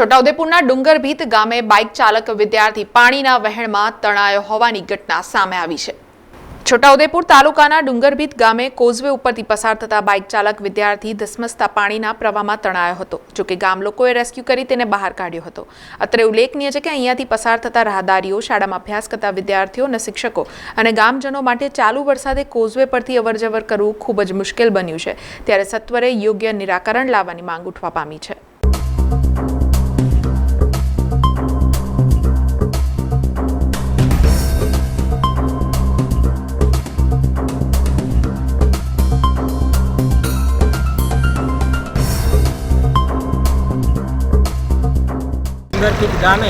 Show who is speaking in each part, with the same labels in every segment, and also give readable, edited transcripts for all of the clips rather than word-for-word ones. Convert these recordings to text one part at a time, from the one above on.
Speaker 1: છોટાઉદેપુરના ડુંગરભીત ગામે બાઇક ચાલક વિદ્યાર્થી પાણીના વહેણમાં તણાયો હોવાની ઘટના સામે આવી છે। છોટાઉદેપુર તાલુકાના ડુંગરભીત ગામે કોઝવે ઉપરથી પસાર થતા બાઇક ચાલક વિદ્યાર્થી ધસમસતા પાણીના પ્રવાહમાં તણાયો હતો। જોકે ગામ લોકોએ રેસ્ક્યુ કરી તેને બહાર કાઢ્યો હતો। અત્રે ઉલ્લેખનીય છે કે અહીંયાથી પસાર થતા રાહદારીઓ, શાળામાં અભ્યાસ કરતા વિદ્યાર્થીઓ અને શિક્ષકો અને ગામજનો માટે ચાલુ વરસાદે કોઝવે પરથી અવરજવર કરવું ખૂબ જ મુશ્કેલ બન્યું છે। ત્યારે સત્વરે યોગ્ય નિરાકરણ લાવવાની માંગ ઉઠવા પામી છે।
Speaker 2: ડુંગરભીત ગામે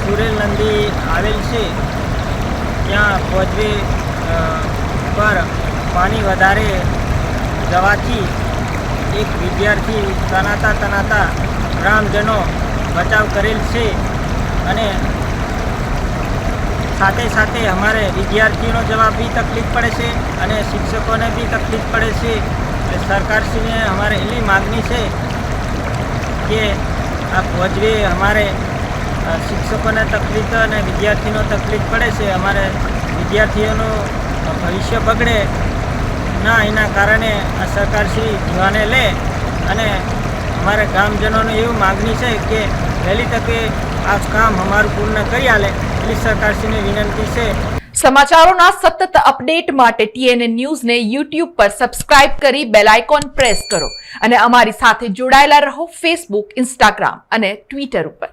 Speaker 2: સુરેલ નદી આવેલ છે, ત્યાં કોઝવે પર પાણી વધારે જવાથી એક વિદ્યાર્થી તણાતા ગ્રામજનો બચાવ કરેલ છે અને સાથે સાથે અમારે વિદ્યાર્થીઓનો જવા બી તકલીફ પડે છે અને શિક્ષકોને બી તકલીફ પડે છે। એટલે સરકારશ્રીને અમારે એટલી માગણી છે કે આ કોઝવે અમારે શિક્ષકોને તકલીફ અને વિદ્યાર્થીનો તકલીફ પડે છે, અમારે વિદ્યાર્થીઓનું ભવિષ્ય બગડે ના, એના કારણે આ સરકારશ્રી ધ્યાને લે અને અમારે ગામજનોની એવું માગણી છે કે વહેલી તકે આ કામ અમારું પૂર્ણ કરી આલે એટલી સરકારશ્રીને વિનંતી છે।
Speaker 1: સમાચારોના સતત અપડેટ માટે TNN ન્યૂઝને YouTube પર સબસ્ક્રાઇબ કરી બેલ આઇકોન પ્રેસ કરો અને અમારી સાથે જોડાયેલા રહો Facebook, Instagram અને Twitter ઉપર।